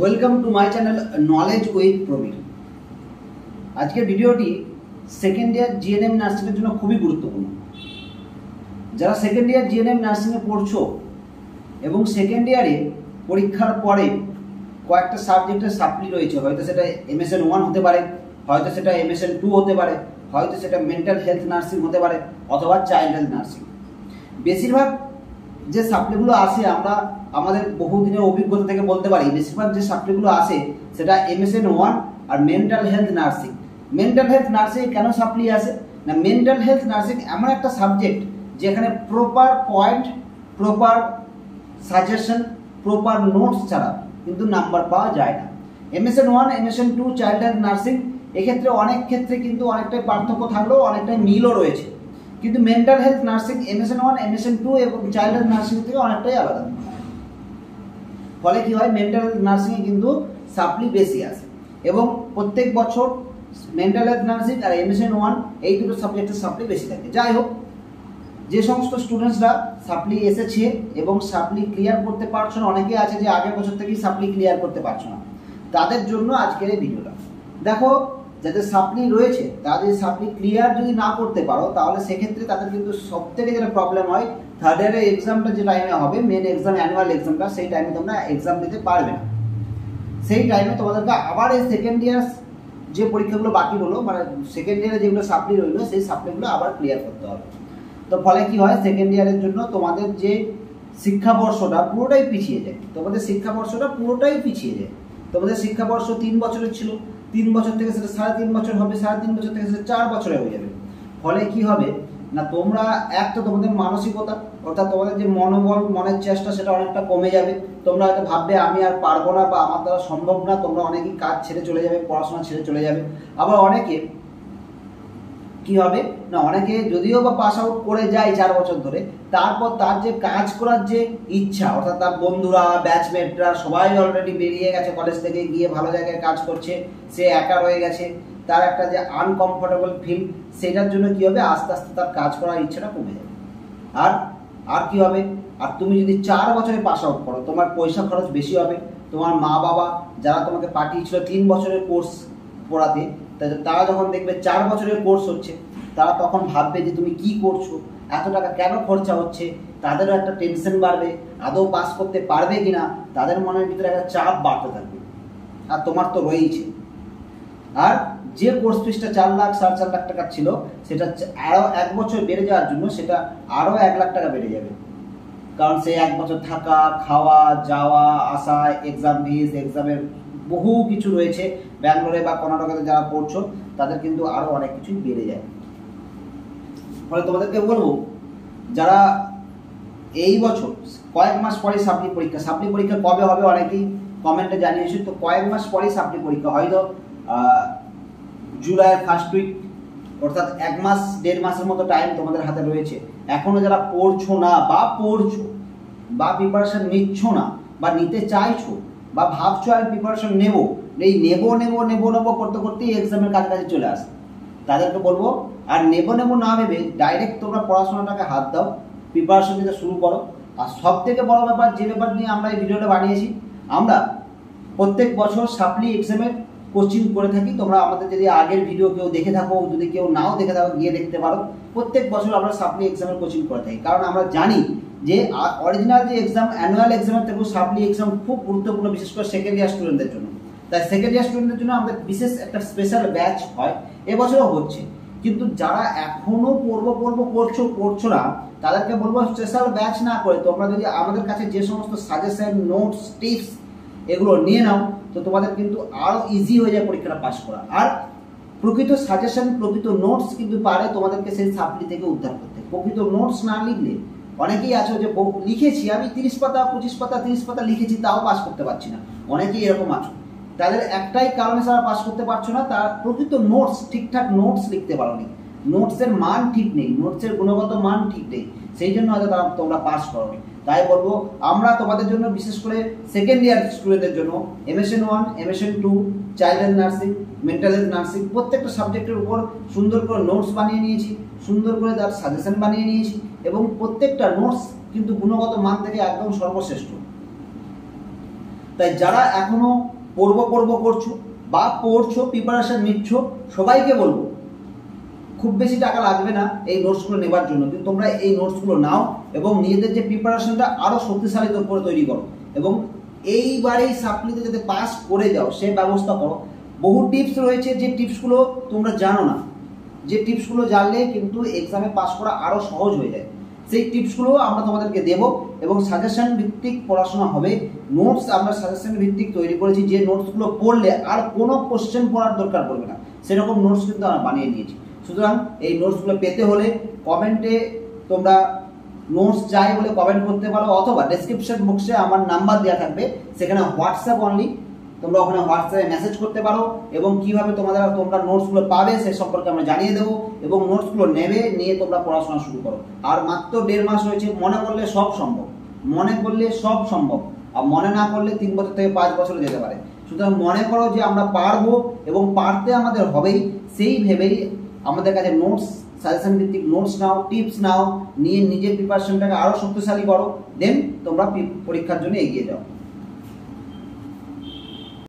Welcome to my channel knowledge with Prabir. আজকের ভিডিওটি second year GNM নার্সিংয়ের জন্য খুবই গুরুত্বপূর্ণ। যারা সেকেন্ড ইয়ার জিএনএম নার্সিংয়ে পড়ছো এবং সেকেন্ড ইয়ারে পরীক্ষার পরে কয়েকটা সাবজেক্টের সাপ্লি রয়েছে, হয়তো সেটা MSN 1 হতে পারে, হয়তো সেটা MSN 2 হতে পারে, হয়তো সেটা মেন্টাল হেলথ নার্সিং হতে পারে, অথবা চাইল্ড হেলথ নার্সিং। বেশিরভাগ যে সাপ্লিগুলো আসে আমরা আমাদের বহুদিনের অভিজ্ঞতা থেকে বলতে পারি, বেশিরভাগ যে সাপ্লিগুলো আসে সেটা MSN 1 আর mental health nursing. Mental health nursing কেন সাপ্লি আসে না, মেন্টাল হেলথ নার্সিং এমন একটা সাবজেক্ট যেখানে proper point, proper suggestion, proper notes ছাড়া কিন্তু নাম্বার পাওয়া যায় না। MSN 1, MSN 2 child health nursing এক্ষেত্রে অনেক ক্ষেত্রে কিন্তু অনেকটাই পার্থক্য থাকলেও অনেকটাই মিলও রয়েছে, কিন্তু mental health nursing MSN 1, MSN 2 এবং চাইল্ড হেলথ নার্সিং থেকে অনেকটাই আলাদা। ফলে কি হয়, মেন্টাল হেলথ নার্সিংয়ে কিন্তু সাপ্লি বেশি আসে এবং প্রত্যেক বছর মেন্টাল হেলথ নার্সিং আর MSN 1 এই দুটো সাবজেক্টের সাপ্লি বেশি থাকে। যাই হোক, যে সমস্ত স্টুডেন্টসরা সাপ্লি এসেছে এবং সাপ্লি ক্লিয়ার করতে পারছো না, অনেকে আছে যে আগের বছর থেকেই সাপ্লি ক্লিয়ার করতে পারছো না, তাদের জন্য আজকের এই ভিডিওটা। দেখো, যাদের সাপ্লি রয়েছে তাদের সাপ্লি ক্লিয়ার যদি না করতে পারো তাহলে সেক্ষেত্রে তাদের কিন্তু সব থেকে যেটা প্রবলেম হয়, থার্ড ইয়ারের এক্সামটা যে টাইমে হবে, মেন এক্সাম, অ্যানুয়াল এক্সামটা, সেই টাইমে তোমরা এক্সাম দিতে পারবে না। সেই টাইমে তোমাদেরকে আবার এই সেকেন্ড ইয়ার যে পরীক্ষাগুলো বাকি হলো, মানে সেকেন্ড ইয়ারে যেগুলো সাপ্লি রইলো সেই সাপ্লিগুলো আবার ক্লিয়ার করতে হবে। তো ফলে কি হয়, সেকেন্ড ইয়ারের জন্য তোমাদের যে শিক্ষাবর্ষটা পুরোটাই পিছিয়ে যায়, তোমাদের শিক্ষাবর্ষটা পুরোটাই পিছিয়ে যায়। তোমাদের শিক্ষাবর্ষ 3 বছরের ছিল, 3 বছর থেকে সেটা 3.5 বছর হবে, 3.5 বছর থেকে সেটা 4 বছরে হয়ে যাবে। ফলে কি হবে না, তোমরা এক তো তোমাদের মানসিকতা অর্থাৎ তোমাদের যে মনোবল, মনের চেষ্টা সেটা অনেকটা কমে যাবে। তোমরা হয়তো ভাববে আমি আর পারবো না বা আমার দ্বারা সম্ভব না, তোমরা অনেকেই কাজ ছেড়ে চলে যাবে, পড়াশোনা ছেড়ে চলে যাবে। আবার অনেকে কি হবে না, অনেকে যদিও বা পাস আউট করে যায় 4 বছর ধরে, তারপর তার যে কাজ করার যে ইচ্ছা, অর্থাৎ তার বন্ধুরা, ব্যাচমেটরা সবাই অলরেডি বেরিয়ে গেছে, কলেজ থেকে গিয়ে ভালো জায়গায় কাজ করছে, সে একা রয়ে গেছে, তার একটা যে আনকমফোর্টেবল ফিল, সেটার জন্য কি হবে, আস্তে আস্তে তার কাজ করার ইচ্ছাটা কমে যাবে। আর কি হবে, আর তুমি যদি 4 বছরে পাস আউট করো, তোমার পয়সা খরচ বেশি হবে। তোমার মা বাবা যারা তোমাকে পাঠিয়েছিল 3 বছরের কোর্স পড়াতে, তারা যখন দেখবে 4 বছরের কোর্স হচ্ছে, তারা তখন ভাববে যে তুমি কি করছো, এত টাকা কেন খরচা হচ্ছে, তাদেরও একটা টেনশন বাড়বে, আদৌ পাস করতে পারবে কিনা, তাদের মনের ভিতরে একটা চাপ বাড়তে থাকবে। আর তোমার তো রয়েইছে। আর যে কোর্স ফিসটা 4 লাখ 4.5 লাখ টাকা ছিল, সেটা আরও 1 বছর বেড়ে যাওয়ার জন্য সেটা আরও 1 লাখ টাকা বেড়ে যাবে, কারণ সে 1 বছর থাকা, খাওয়া, যাওয়া আসা, এক্সাম ফিস, এক্সামের বহু কিছু রয়েছে। ব্যাঙ্গালোরে বা কর্ণাটকাতে যারা পড়ছো তাদের কিন্তু আরও অনেক কিছুই বেড়ে যায়। ফলে তোমাদেরকে বলবো, যারা এই বছর কয়েক মাস পরে সাপ্লি পরীক্ষা কবে হবে অনেকেই কমেন্টে জানিয়েছে, তো কয়েক মাস পরে সাপ্লি পরীক্ষা, হয়তো জুলাইয়ের ফার্স্ট উইক, অর্থাৎ 1 মাস 1.5 মাসের মতো টাইম তোমাদের হাতে রয়েছে। এখনো যারা পড়ছো না বা পড়ছো বা প্রিপারেশন নিচ্ছ না বা নিতে চাইছো বা ভাবছো আর প্রিপারেশন নেবো করতে করতেই এক্সামের কাছাকাছি চলে আসে, তাদেরকে বলবো আর নেবো না ভেবে ডাইরেক্ট তোমরা পড়াশোনাটাকে হাত দাও, প্রিপারেশন দিতে শুরু করো। আর সব থেকে বড় ব্যাপার, যে ব্যাপার নিয়ে আমরা এই ভিডিওটা বানিয়েছি, আমরা প্রত্যেক বছর সাপ্লি এক্সামের কোচিং করে থাকি। তোমরা আমাদের যদি আগের ভিডিও কেউ দেখে থাকো, যদি কেউ নাও দেখে থাকো, গিয়ে দেখতে পারো। প্রত্যেক বছর আমরা সাপ্লি এক্সামের কোচিং করে থাকি, কারণ আমরা জানি যে অরিজিনাল যে এক্সাম, অ্যানুয়াল এক্সামের থেকেও সাপ্লি এক্সাম খুব গুরুত্বপূর্ণ, বিশেষ করে সেকেন্ড ইয়ার স্টুডেন্টদের জন্য। তাই সেকেন্ড ইয়ার স্টুডেন্টদের জন্য আমাদের বিশেষ একটা স্পেশাল ব্যাচ হয়, এবছরও হচ্ছে। কিন্তু যারা এখনো পড়ছো না, তাদেরকে বলবো স্পেশাল ব্যাচ না করে তোমরা যদি আমাদের কাছে যে সমস্ত সাজেশন, নোটস, টিপস এগুলো নিয়ে নাও, তো তোমাদের কিন্তু আরও ইজি হয়ে যায় পরীক্ষাটা পাস করা। আর প্রকৃত সাজেশন, প্রকৃত নোটস কিন্তু পারে তোমাদেরকে সেই সাপ্লি থেকে উদ্ধার করতে। প্রকৃত নোটস না লিখলে, অনেকেই আছো যে লিখেছি আমি 30 পাতা 25 পাতা 30 পাতা লিখেছি, তাও পাস করতে পারছি না, অনেকেই এরকম আছো। তাদের একটাই কারণে তারা পাস করতে পারছো না, তার প্রকৃত নোটস, ঠিকঠাক নোটস লিখতে পারোনি, নোটসের মান ঠিক নেই, নোটসের গুণগত মান ঠিক নেই, সেই জন্য হয়তো তোমরা পাস করোনি। তাই বলবো, আমরা তোমাদের জন্য, বিশেষ করে সেকেন্ড ইয়ার স্টুডেন্টদের জন্য MSN 1, MSN 2, child health nursing, mental health nursing প্রত্যেকটা সাবজেক্টের উপর সুন্দর করে নোটস বানিয়ে নিয়েছি, সুন্দর করে তার সাজেশন বানিয়ে নিয়েছি, এবং প্রত্যেকটা নোটস কিন্তু গুণগত মান থেকে একদম সর্বশ্রেষ্ঠ। তাই যারা এখনো পড়বো করছো বা পড়ছো, প্রিপারেশন নিচ্ছ, সবাইকে বলবো খুব বেশি টাকা লাগবে না এই নোটসগুলো নেবার জন্য, কিন্তু তোমরা এই নোটসগুলো নাও এবং নিজেদের যে প্রিপারেশনটা আরো শক্তিশালী করে তৈরি করো এবং এইবারেই সাপ্লিতে যাতে পাস করে যাও সে ব্যবস্থা করো। বহু টিপস রয়েছে যে টিপসগুলো তোমরা জানো না, যে টিপসগুলো জানলে কিন্তু এক্সামে পাস করা আরো সহজ হয়ে যায়। সেই টিপসগুলো আমরা তোমাদেরকে দেব এবং সাজেশন ভিত্তিক পড়াশোনা হবে। নোটস আমরা সাজেশন ভিত্তিক তৈরি করেছি, যে নোটসগুলো পড়লে আর কোনো কোশ্চেন পড়ার দরকার পড়বে না, সেরকম নোটস কিন্তু আমরা বানিয়ে নিয়েছি। সুতরাং এই নোটসগুলো পেতে হলে কমেন্টে তোমরা নোটস চাই বলে কমেন্ট করতে পারো, অথবা ডেসক্রিপশন বক্সে আমার নাম্বার দেওয়া থাকবে, সেখানে হোয়াটসঅ্যাপ অনলি, তোমরা ওখানে হোয়াটসঅ্যাপে মেসেজ করতে পারো এবং কিভাবে তোমরা নোটসগুলো পাবে সে সম্পর্কে আমরা জানিয়ে দেবো এবং নোটসগুলো নেবে, নিয়ে তোমরা পড়াশোনা শুরু করো। আর মাত্র 1.5 মাস রয়েছে, মনে করলে সব সম্ভব, মনে করলে সব সম্ভব, আর মনে না করলে 3 বছর থেকে 5 বছরে যেতে পারে। সুতরাং মনে করো যে আমরা পারবো এবং পারতে আমাদের হবেই, সেই ভেবেই আমাদের কাছে নোটস, সাজেশন ভিত্তিক নোটস নাও, টিপস নাও, নিয়ে নিজের প্রিপারেশনটাকে আরো শক্তিশালী করো, দেন তোমরা পরীক্ষার জন্য এগিয়ে যাও।